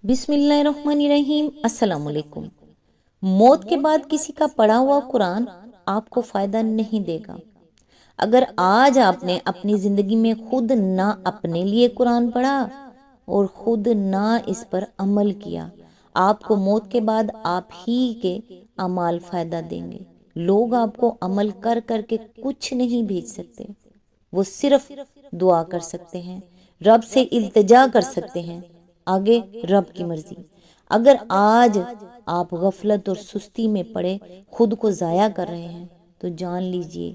بسم اللہ الرحمن الرحیم۔ السلام علیکم۔ موت کے بعد کسی کا پڑھا ہوا قرآن آپ کو فائدہ نہیں دے گا۔ اگر آج آپ نے اپنی زندگی میں خود نہ اپنے لیے قرآن پڑھا اور خود نہ اس پر عمل کیا، آپ کو موت کے بعد آپ ہی کے اعمال فائدہ دیں گے۔ لوگ آپ کو عمل کر کر کے کچھ نہیں بھیج سکتے، وہ صرف دعا کر سکتے ہیں، رب سے التجا کر سکتے ہیں، آگے رب کی مرضی۔ اگر آج آپ غفلت اور سستی میں پڑے خود کو ضائع کر رہے ہیں تو جان لیجئے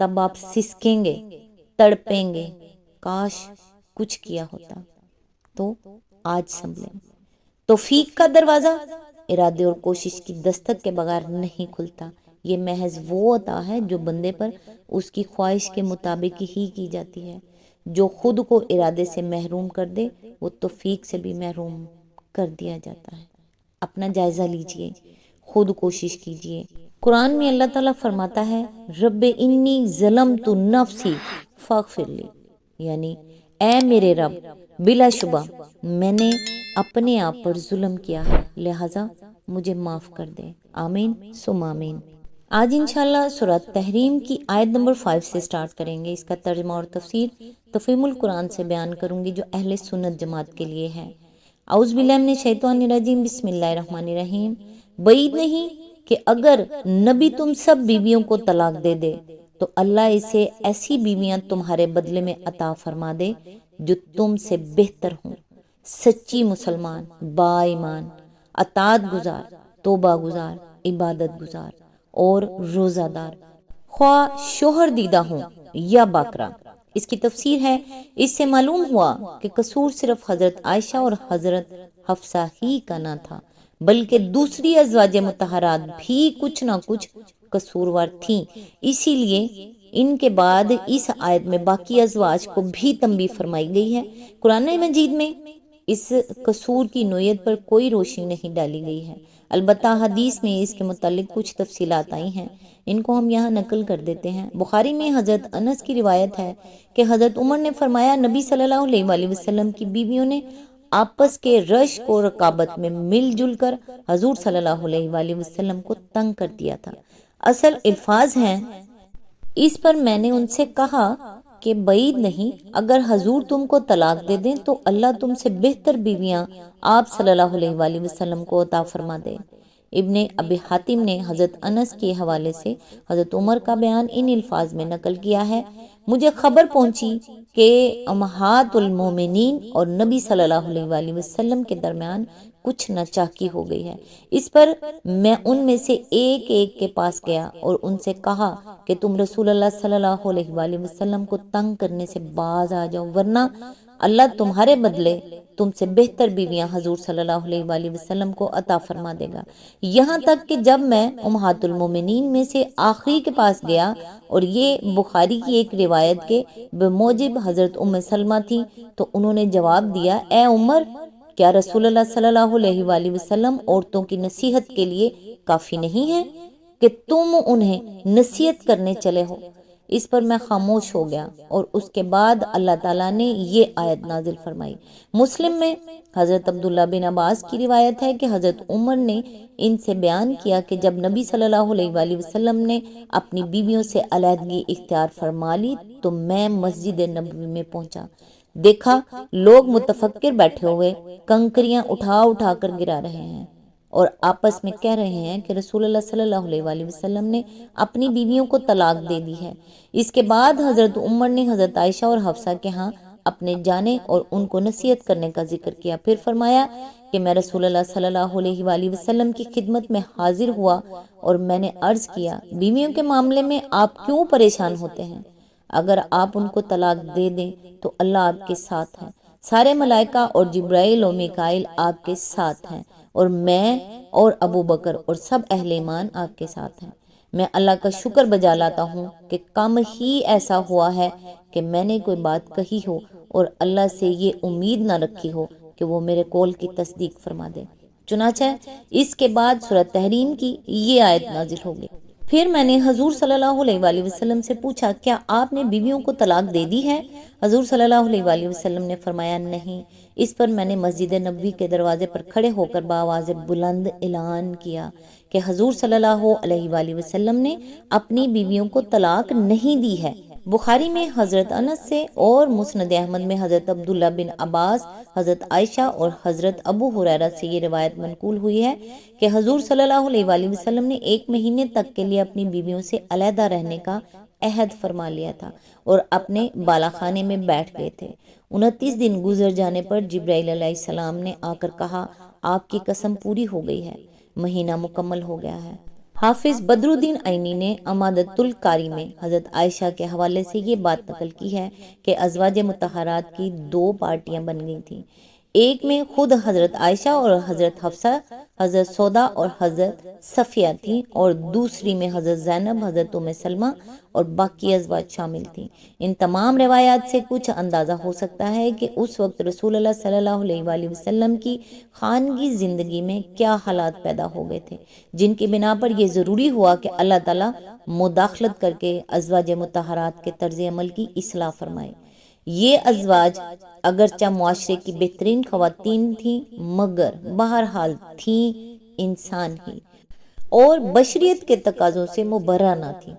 تب آپ سسکیں گے، تڑپیں گے، کاش کچھ کیا ہوتا۔ تو آج سنبھلیں۔ توفیق کا دروازہ ارادے اور کوشش کی دستک کے بغیر نہیں کھلتا۔ یہ محض وہ عطا ہے جو بندے پر اس کی خواہش کے مطابق ہی کی جاتی ہے۔ جو خود کو ارادے سے محروم کر دے وہ توفیق سے بھی محروم کر دیا جاتا ہے۔ اپنا جائزہ لیجئے، خود کوشش کیجئے۔ قرآن میں اللہ تعالیٰ فرماتا ہے رب انی ظلمت نفسی فاغفر لی، یعنی اے میرے رب بلا شبہ میں نے اپنے آپ پر ظلم کیا ہے، لہٰذا مجھے معاف کر دے۔ آمین ثم آمین۔ آج انشاءاللہ سورہ تحریم کی آیت نمبر 5 سے سٹارٹ کریں گے۔ اس کا ترجمہ اور تفسیر تفہیم القرآن سے بیان کروں گی جو اہل سنت جماعت کے لیے ہے۔ اعوذ باللہ من الشیطان الرجیم، بسم اللہ الرحمن الرحیم۔ بعید نہیں کہ اگر نبی تم سب بیویوں کو طلاق دے دے تو اللہ اسے ایسی بیویاں تمہارے بدلے میں عطا فرما دے جو تم سے بہتر ہوں، سچی مسلمان، با ایمان، اطاعت گزار، توبہ گزار، عبادت گزار اور روزہ دار، خواہ شوہر دیدہ ہوں یا باکرہ۔ اس کی تفسیر ہے اس سے معلوم ہوا کہ قصور صرف حضرت عائشہ اور حضرت حفصہ ہی کا نہ تھا بلکہ دوسری ازواج مطہرات بھی کچھ نہ کچھ قصوروار تھیں، اسی لیے ان کے بعد اس آیت میں باقی ازواج کو بھی تنبیہ فرمائی گئی ہے۔ قرآن مجید میں اس قصور کی نوعیت پر کوئی روشنی نہیں ڈالی گئی ہے، البتہ حدیث میں اس کے متعلق کچھ تفصیلات آئی ہیں، ان کو ہم یہاں نقل کر دیتے ہیں۔ بخاری میں حضرت انس کی روایت ہے کہ حضرت عمر نے فرمایا نبی صلی اللہ علیہ وآلہ وسلم کی بیویوں نے آپس کے رشک و رقابت میں مل جل کر حضور صلی اللہ علیہ وآلہ وسلم کو تنگ کر دیا تھا۔ اصل الفاظ ہیں اس پر میں نے ان سے کہا کہ بعید نہیں اگر حضور تم کو طلاق دے دیں تو اللہ تم سے بہتر بیویاں آپ صلی اللہ علیہ وآلہ وسلم کو عطا فرما دے۔ ابن ابی حاتم نے حضرت انس کے حوالے سے حضرت عمر کا بیان ان الفاظ میں نقل کیا ہے، مجھے خبر پہنچی کہ امہات المومنین اور نبی صلی اللہ علیہ وآلہ وسلم کے درمیان کچھ ناچاکی ہو گئی ہے۔ اس پر میں ان میں سے ایک ایک کے پاس گیا اور ان سے کہا کہ تم رسول اللہ صلی اللہ علیہ وآلہ وسلم کو تنگ کرنے سے باز آ جاؤ، ورنہ اللہ تمہارے بدلے تم سے بہتر بیویاں حضور صلی اللہ علیہ وآلہ وسلم کو عطا فرما دے گا۔ یہاں تک کہ جب میں امہات المومنین میں سے آخری کے پاس گیا اور یہ بخاری کی ایک روایت کے بموجب حضرت ام سلمہ تھی تو انہوں نے جواب دیا اے عمر، کیا رسول اللہ صلی اللہ علیہ وآلہ وسلم عورتوں کی نصیحت کے لیے کافی نہیں ہے کہ تم انہیں نصیحت کرنے چلے ہو؟ اس پر میں خاموش ہو گیا اور اس کے بعد اللہ تعالیٰ نے یہ آیت نازل فرمائی۔ مسلم میں حضرت عبداللہ بن عباس کی روایت ہے کہ حضرت عمر نے ان سے بیان کیا کہ جب نبی صلی اللہ علیہ وآلہ وسلم نے اپنی بیویوں سے علیحدگی اختیار فرما لی تو میں مسجد نبوی میں پہنچا، دیکھا لوگ متفکر بیٹھے ہوئے کنکریاں اٹھا اٹھا کر گرا رہے ہیں اور آپس میں کہہ رہے ہیں کہ رسول اللہ صلی اللہ علیہ وآلہ وسلم نے اپنی بیویوں کو طلاق دے دی ہے۔ اس کے بعد حضرت عمر نے حضرت عائشہ اور حفصہ کے ہاں اپنے جانے اور ان کو نصیحت کرنے کا ذکر کیا، پھر فرمایا کہ میں رسول اللہ صلی اللہ علیہ وآلہ وسلم کی خدمت میں حاضر ہوا اور میں نے عرض کیا بیویوں کے معاملے میں آپ کیوں پریشان ہوتے ہیں؟ اگر آپ ان کو طلاق دے دیں تو اللہ آپ کے ساتھ ہے، سارے ملائکہ اور جبرائیل و میکائیل آپ کے ساتھ ہیں اور میں اور ابو بکر اور سب اہل ایمان آپ کے ساتھ ہیں۔ میں اللہ کا شکر بجا لاتا ہوں کہ کم ہی ایسا ہوا ہے کہ میں نے کوئی بات کہی ہو اور اللہ سے یہ امید نہ رکھی ہو کہ وہ میرے قول کی تصدیق فرما دے۔ چنانچہ اس کے بعد سورہ تحریم کی یہ آیت نازل ہو گئی۔ پھر میں نے حضور صلی اللہ علیہ وآلہ وسلم سے پوچھا کیا آپ نے بیویوں کو طلاق دے دی ہے؟ حضور صلی اللہ علیہ وآلہ وسلم نے فرمایا نہیں۔ اس پر میں نے مسجد نبوی کے دروازے پر کھڑے ہو کر بآواز بلند اعلان کیا کہ حضور صلی اللہ علیہ وآلہ وسلم نے اپنی بیویوں کو طلاق نہیں دی ہے۔ بخاری میں حضرت انس سے اور مسند احمد میں حضرت عبداللہ بن عباس، حضرت عائشہ اور حضرت ابو ہریرہ سے یہ روایت منقول ہوئی ہے کہ حضور صلی اللہ علیہ وآلہ وسلم نے 1 مہینے تک کے لیے اپنی بیویوں سے علیحدہ رہنے کا عہد فرما لیا تھا اور اپنے بالا خانے میں بیٹھ گئے تھے۔ 29 دن گزر جانے پر جبرائیل علیہ السلام نے آ کر کہا آپ کی قسم پوری ہو گئی ہے، مہینہ مکمل ہو گیا ہے۔ حافظ بدر الدین عینی نے عمادۃ القاری میں حضرت عائشہ کے حوالے سے یہ بات نقل کی ہے کہ ازواج مطہرات کی 2 پارٹیاں بن گئی تھیں، ایک میں خود حضرت عائشہ اور حضرت حفصہ، حضرت سودا اور حضرت صفیہ تھیں، اور دوسری میں حضرت زینب، حضرت ام سلمہ اور باقی ازواج شامل تھیں۔ ان تمام روایات سے کچھ اندازہ ہو سکتا ہے کہ اس وقت رسول اللہ صلی اللہ علیہ وآلہ وسلم کی خانگی زندگی میں کیا حالات پیدا ہو گئے تھے جن کی بنا پر یہ ضروری ہوا کہ اللہ تعالیٰ مداخلت کر کے ازواج مطہرات کے طرز عمل کی اصلاح فرمائے۔ یہ ازواج اگرچہ معاشرے کی بہترین خواتین تھیں مگر بہرحال تھیں انسان ہی اور بشریت کے تقاضوں سے مبرہ نہ تھیں۔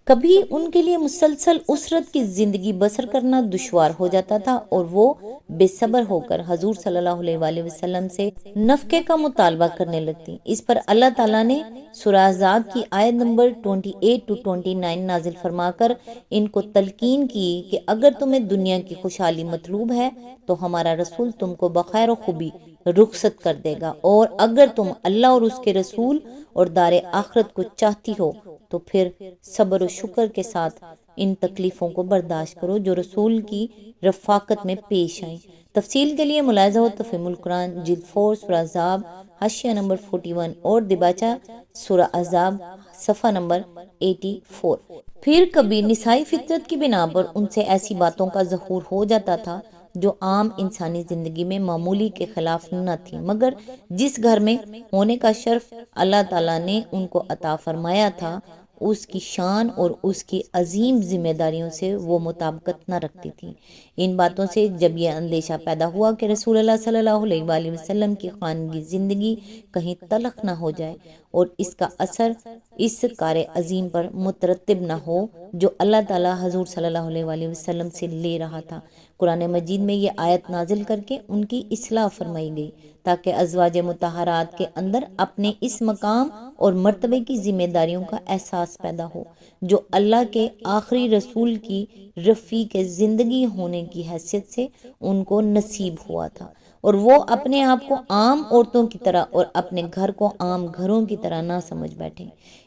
کبھی ان کے لیے مسلسل اسرت کی زندگی بسر کرنا دشوار ہو جاتا تھا اور وہ بے صبر ہو کر حضور صلی اللہ علیہ وآلہ وسلم سے نفقے کا مطالبہ کرنے لگتی۔ اس پر اللہ تعالیٰ نے سورہ احزاب کی آیت نمبر 28-29 نازل فرما کر ان کو تلقین کی کہ اگر تمہیں دنیا کی خوشحالی مطلوب ہے تو ہمارا رسول تم کو بخیر و خوبی رخصت کر دے گا، اور اگر تم اللہ اور اس کے رسول اور دار آخرت کو چاہتی ہو تو پھر صبر و شکر کے ساتھ ان تکلیفوں کو برداشت کرو جو رسول کی رفاقت میں پیش آئیں۔ تفصیل کے لیے ملاحظہ و تفہیم القرآن جلد 4 سورہ احزاب حاشیہ نمبر 41 اور دیباچہ سورہ احزاب صفحہ نمبر 84۔ پھر کبھی نسائی فطرت کی بنا پر ان سے ایسی باتوں کا ظہور ہو جاتا تھا جو عام انسانی زندگی میں معمولی کے خلاف نہ تھی، مگر جس گھر میں ہونے کا شرف اللہ تعالیٰ نے ان کو عطا فرمایا تھا اس کی شان اور اس کی عظیم ذمہ داریوں سے وہ مطابقت نہ رکھتی تھی۔ ان باتوں سے جب یہ اندیشہ پیدا ہوا کہ رسول اللہ صلی اللہ علیہ وآلہ وسلم کی خانگی زندگی کہیں تلخ نہ ہو جائے اور اس کا اثر اس کار عظیم پر مترتب نہ ہو جو اللہ تعالیٰ حضور صلی اللہ علیہ وآلہ وسلم سے لے رہا تھا، قرآن مجید میں یہ آیت نازل کر کے ان کی اصلاح فرمائی گئی تاکہ ازواج مطہرات کے اندر اپنے اس مقام اور مرتبے کی ذمہ داریوں کا احساس پیدا ہو جو اللہ کے آخری رسول کی رفیق زندگی ہونے کی حیثیت سے ان کو نصیب ہوا تھا، اور وہ اپنے آپ کو عام عورتوں کی طرح اور اپنے گھر کو عام گھروں کی طرح نہ سمجھ بیٹھے۔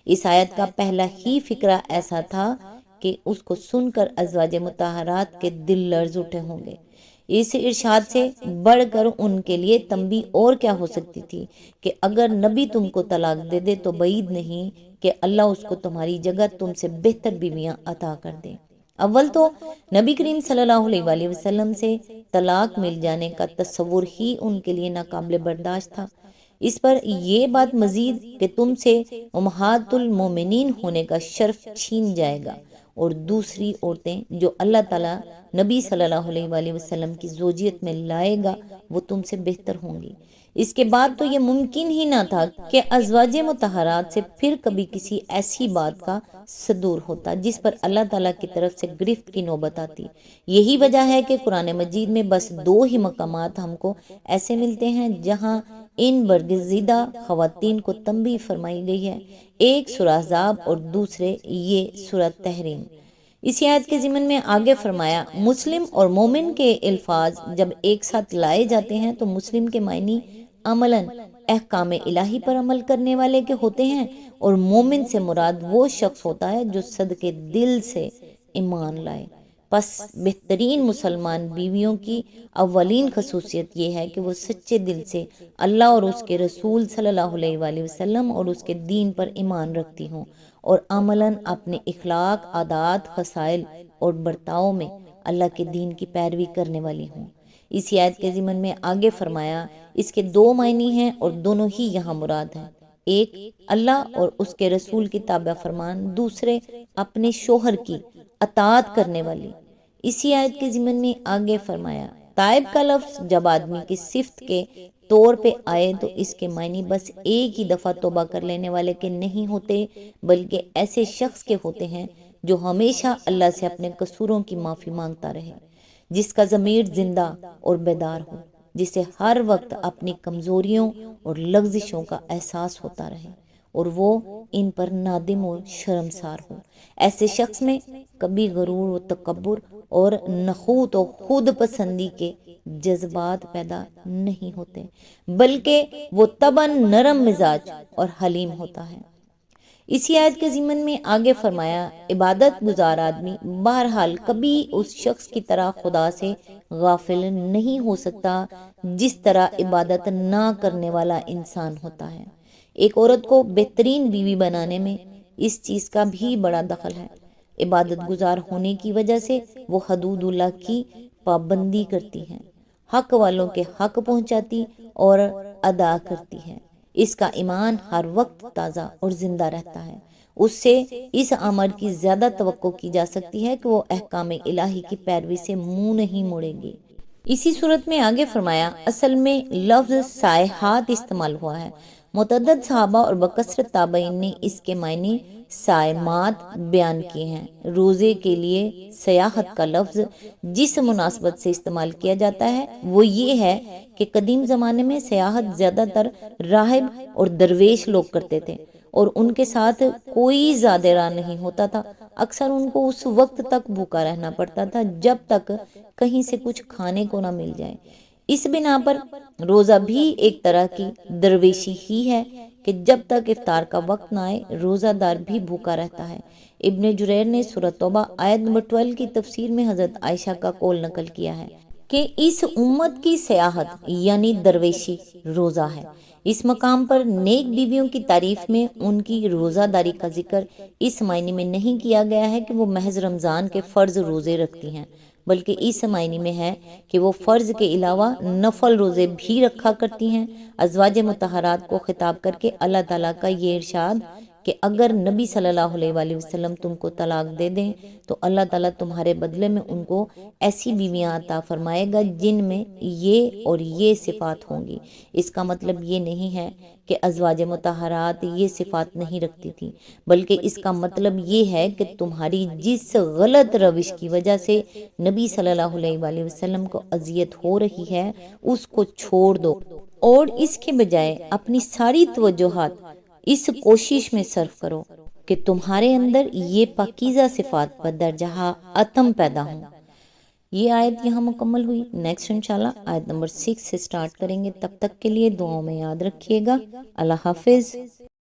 اس آیت کا پہلا ہی فقرہ ایسا تھا کہ اس کو سن کر ازواج مطہرات کے دل لرز اٹھے ہوں گے۔ اس ارشاد سے بڑھ کر ان کے لیے تنبیہ اور کیا ہو سکتی تھی کہ اگر نبی تم کو طلاق دے دے تو بعید نہیں کہ اللہ اس کو تمہاری جگہ تم سے بہتر بیویاں عطا کر دے۔ اول تو نبی کریم صلی اللہ علیہ وآلہ وسلم سے طلاق مل جانے کا تصور ہی ان کے لیے ناقابل برداشت تھا، اس پر یہ بات مزید کہ تم سے امہات المومنین ہونے کا شرف چھین جائے گا اور دوسری عورتیں جو اللہ تعالیٰ نبی صلی اللہ علیہ وآلہ وسلم کی زوجیت میں لائے گا وہ تم سے بہتر ہوں گی۔ اس کے بعد تو یہ ممکن ہی نہ تھا کہ ازواج مطہرات سے پھر کبھی کسی ایسی بات کا صدور ہوتا جس پر اللہ تعالیٰ کی طرف سے گرفت کی نوبت آتی۔ یہی وجہ ہے کہ قرآن مجید میں بس 2 ہی مقامات ہم کو ایسے ملتے ہیں جہاں ان برگزیدہ خواتین کو تنبیہ فرمائی گئی ہے، ایک سورہ احزاب اور دوسرے یہ سورہ تحریم۔ اسی آیت کے ضمن میں آگے فرمایا مسلم اور مومن کے الفاظ جب ایک ساتھ لائے جاتے ہیں تو مسلم کے معنی عملاً احکام الہی پر عمل کرنے والے کے ہوتے ہیں، اور مومن سے مراد وہ شخص ہوتا ہے جو صدقے دل سے ایمان لائے۔ پس بہترین مسلمان بیویوں کی اولین خصوصیت یہ ہے کہ وہ سچے دل سے اللہ اور اس کے رسول صلی اللہ علیہ وآلہ وسلم اور اس کے دین پر ایمان رکھتی ہوں اور عملاً اپنے اخلاق، عادات، خصائل اور برتاؤ میں اللہ کے دین کی پیروی کرنے والی ہوں۔ اسی آیت کے ضمن میں آگے فرمایا اس کے 2 معنی ہیں اور دونوں ہی یہاں مراد ہیں۔ ایک اللہ اور اس کے رسول کی تابع فرمان، دوسرے اپنے شوہر کی اطاعت کرنے والی۔ اسی آیت کے ضمن میں آگے فرمایا، تائب کا لفظ جب آدمی کی صفت کے طور پہ آئے تو اس کے معنی بس ایک ہی دفعہ توبہ کر لینے والے کے نہیں ہوتے، بلکہ ایسے شخص کے ہوتے ہیں جو ہمیشہ اللہ سے اپنے قصوروں کی معافی مانگتا رہے، جس کا ضمیر زندہ اور بیدار ہو، جسے ہر وقت اپنی کمزوریوں اور لغزشوں کا احساس ہوتا رہے اور وہ ان پر نادم و شرمسار ہو۔ ایسے شخص میں کبھی غرور و تکبر اور نخوت و خود پسندی کے جذبات پیدا نہیں ہوتے، بلکہ وہ طبعاً نرم مزاج اور حلیم ہوتا ہے۔ اسی آیت کے ضمن میں آگے فرمایا، عبادت گزار آدمی بہرحال کبھی اس شخص کی طرح خدا سے غافل نہیں ہو سکتا جس طرح عبادت نہ کرنے والا انسان ہوتا ہے۔ ایک عورت کو بہترین بیوی بنانے میں اس چیز کا بھی بڑا دخل ہے۔ عبادت گزار ہونے کی وجہ سے وہ حدود اللہ کی پابندی کرتی ہے، حق والوں کے حق پہنچاتی اور ادا کرتی ہے۔ اس کا ایمان ہر وقت تازہ اور زندہ رہتا ہے۔ اس سے اس امر کی زیادہ توقع کی جا سکتی ہے کہ وہ احکام الہی کی پیروی سے منہ نہیں موڑے گی۔ اسی صورت میں آگے فرمایا، اصل میں لفظ سائحات استعمال ہوا ہے۔ متعدد صحابہ اور بکثرت تابعین نے اس کے معنی صائمات بیان کیے ہیں۔ روزے کے لیے سیاحت کا لفظ جس مناسبت سے استعمال کیا جاتا ہے وہ یہ ہے کہ قدیم زمانے میں سیاحت زیادہ تر راہب اور درویش لوگ کرتے تھے اور ان کے ساتھ کوئی زیادہ راہ نہیں ہوتا تھا۔ اکثر ان کو اس وقت تک بھوکا رہنا پڑتا تھا جب تک کہیں سے کچھ کھانے کو نہ مل جائے۔ اس بنا پر روزہ بھی ایک طرح کی درویشی ہی ہے کہ جب تک افطار کا وقت نہ آئے روزہ دار بھی بھوکا رہتا ہے۔ ابن جریر نے سورۃ توبہ آیت نمبر 12 کی تفسیر میں حضرت عائشہ کا قول نقل کیا ہے کہ اس امت کی سیاحت یعنی درویشی روزہ ہے۔ اس مقام پر نیک بیویوں کی تعریف میں ان کی روزہ داری کا ذکر اس معنی میں نہیں کیا گیا ہے کہ وہ محض رمضان کے فرض روزے رکھتی ہیں، بلکہ اس معنی میں ہے کہ وہ فرض کے علاوہ نفل روزے بھی رکھا کرتی ہیں۔ ازواج مطہرات کو خطاب کر کے اللہ تعالیٰ کا یہ ارشاد کہ اگر نبی صلی اللہ علیہ وآلہ وسلم تم کو طلاق دے دیں تو اللہ تعالیٰ تمہارے بدلے میں ان کو ایسی بیویاں عطا فرمائے گا جن میں یہ اور یہ صفات ہوں گی۔ اس کا مطلب یہ نہیں ہے کہ ازواج مطہرات یہ صفات نہیں رکھتی تھی، بلکہ اس کا مطلب یہ ہے کہ تمہاری جس غلط روش کی وجہ سے نبی صلی اللہ علیہ وآلہ وسلم کو اذیت ہو رہی ہے اس کو چھوڑ دو اور اس کے بجائے اپنی ساری توجہات اس کوشش میں صرف کرو کہ تمہارے اندر یہ پاکیزہ صفات بدرجہ اتم پیدا ہوں۔ یہ آیت یہاں مکمل ہوئی۔ نیکسٹ انشاءاللہ آیت نمبر 6 سے سٹارٹ کریں گے۔ تب تک کے لیے دعاؤں میں یاد رکھیے گا۔ اللہ حافظ۔